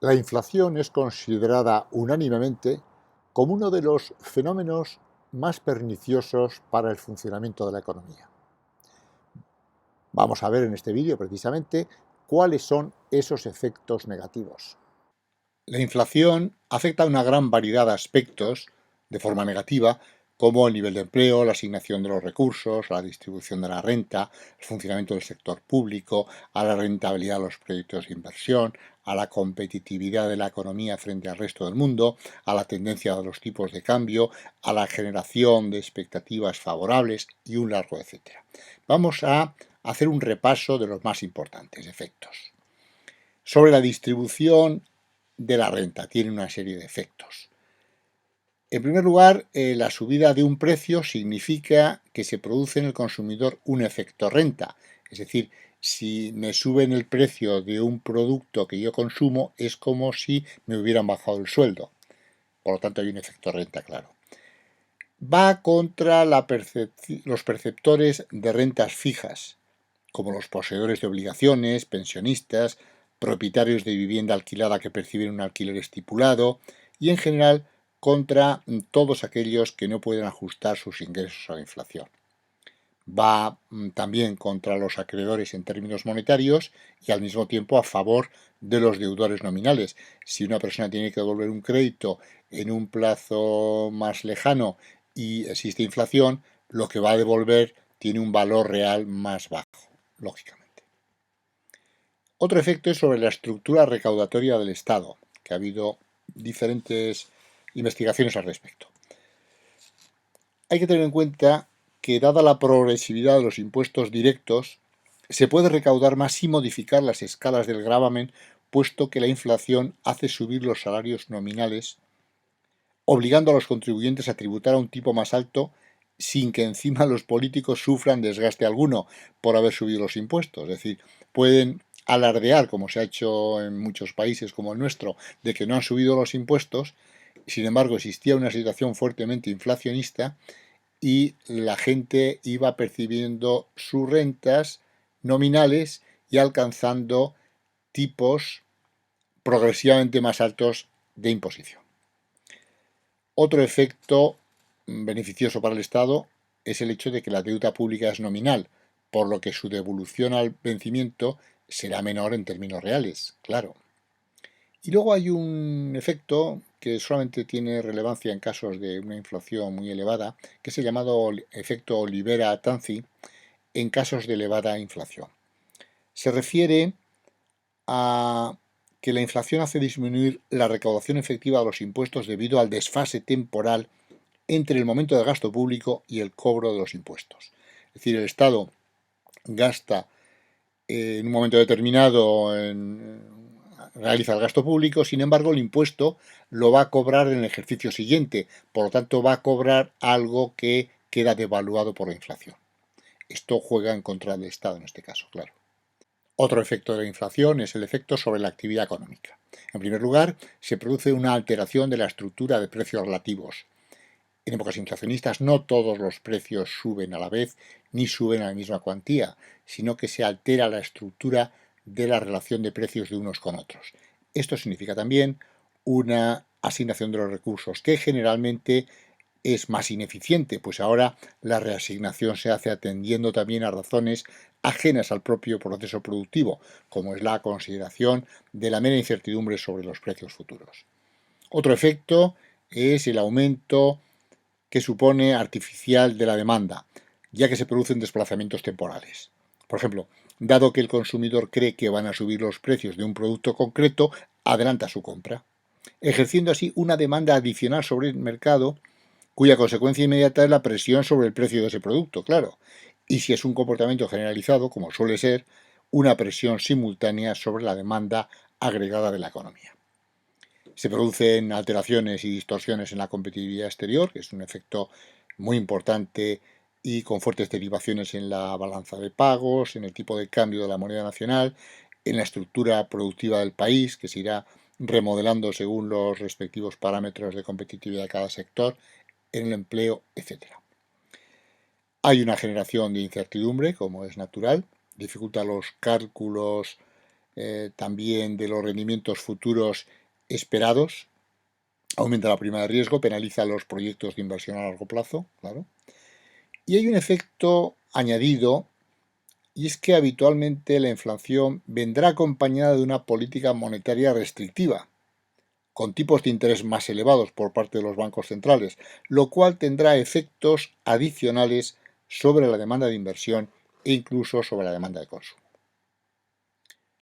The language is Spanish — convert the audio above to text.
La inflación es considerada unánimemente como uno de los fenómenos más perniciosos para el funcionamiento de la economía. Vamos a ver en este vídeo precisamente cuáles son esos efectos negativos. La inflación afecta a una gran variedad de aspectos de forma negativa, como el nivel de empleo, la asignación de los recursos, la distribución de la renta, el funcionamiento del sector público, a la rentabilidad de los proyectos de inversión, a la competitividad de la economía frente al resto del mundo, a la tendencia de los tipos de cambio, a la generación de expectativas favorables y un largo etcétera. Vamos a hacer un repaso de los más importantes efectos. Sobre la distribución de la renta, tiene una serie de efectos. En primer lugar, la subida de un precio significa que se produce en el consumidor un efecto renta. Es decir, si me suben el precio de un producto que yo consumo, es como si me hubieran bajado el sueldo. Por lo tanto, hay un efecto renta, claro. Va contra los perceptores de rentas fijas, como los poseedores de obligaciones, pensionistas, propietarios de vivienda alquilada que perciben un alquiler estipulado y, en general, contra todos aquellos que no pueden ajustar sus ingresos a la inflación. Va también contra los acreedores en términos monetarios y al mismo tiempo a favor de los deudores nominales. Si una persona tiene que devolver un crédito en un plazo más lejano y existe inflación, lo que va a devolver tiene un valor real más bajo, lógicamente. Otro efecto es sobre la estructura recaudatoria del Estado, que ha habido diferentes investigaciones al respecto. Hay que tener en cuenta que, dada la progresividad de los impuestos directos, se puede recaudar más sin modificar las escalas del gravamen, puesto que la inflación hace subir los salarios nominales, obligando a los contribuyentes a tributar a un tipo más alto sin que encima los políticos sufran desgaste alguno por haber subido los impuestos. Es decir, pueden alardear, como se ha hecho en muchos países como el nuestro, de que no han subido los impuestos. Sin embargo, existía una situación fuertemente inflacionista y la gente iba percibiendo sus rentas nominales y alcanzando tipos progresivamente más altos de imposición. Otro efecto beneficioso para el Estado es el hecho de que la deuda pública es nominal, por lo que su devolución al vencimiento será menor en términos reales, claro. Y luego hay un efecto que solamente tiene relevancia en casos de una inflación muy elevada, que es el llamado efecto Olivera-Tanzi en casos de elevada inflación. Se refiere a que la inflación hace disminuir la recaudación efectiva de los impuestos debido al desfase temporal entre el momento del gasto público y el cobro de los impuestos. Es decir, el Estado gasta en un momento determinado, realiza el gasto público, sin embargo el impuesto lo va a cobrar en el ejercicio siguiente, por lo tanto va a cobrar algo que queda devaluado por la inflación. Esto juega en contra del Estado en este caso, claro. Otro efecto de la inflación es el efecto sobre la actividad económica. En primer lugar, se produce una alteración de la estructura de precios relativos. En épocas inflacionistas no todos los precios suben a la vez ni suben a la misma cuantía, sino que se altera la estructura de la relación de precios de unos con otros. Esto significa también una asignación de los recursos que generalmente es más ineficiente, pues ahora la reasignación se hace atendiendo también a razones ajenas al propio proceso productivo, como es la consideración de la mera incertidumbre sobre los precios futuros. Otro efecto es el aumento que supone artificial de la demanda, ya que se producen desplazamientos temporales. Por ejemplo, dado que el consumidor cree que van a subir los precios de un producto concreto, adelanta su compra, ejerciendo así una demanda adicional sobre el mercado, cuya consecuencia inmediata es la presión sobre el precio de ese producto, claro. Y si es un comportamiento generalizado, como suele ser, una presión simultánea sobre la demanda agregada de la economía. Se producen alteraciones y distorsiones en la competitividad exterior, que es un efecto muy importante y con fuertes derivaciones en la balanza de pagos, en el tipo de cambio de la moneda nacional, en la estructura productiva del país, que se irá remodelando según los respectivos parámetros de competitividad de cada sector, en el empleo, etc. Hay una generación de incertidumbre, como es natural, dificulta los cálculos también de los rendimientos futuros esperados, aumenta la prima de riesgo, penaliza los proyectos de inversión a largo plazo, claro. Y hay un efecto añadido, y es que habitualmente la inflación vendrá acompañada de una política monetaria restrictiva, con tipos de interés más elevados por parte de los bancos centrales, lo cual tendrá efectos adicionales sobre la demanda de inversión e incluso sobre la demanda de consumo.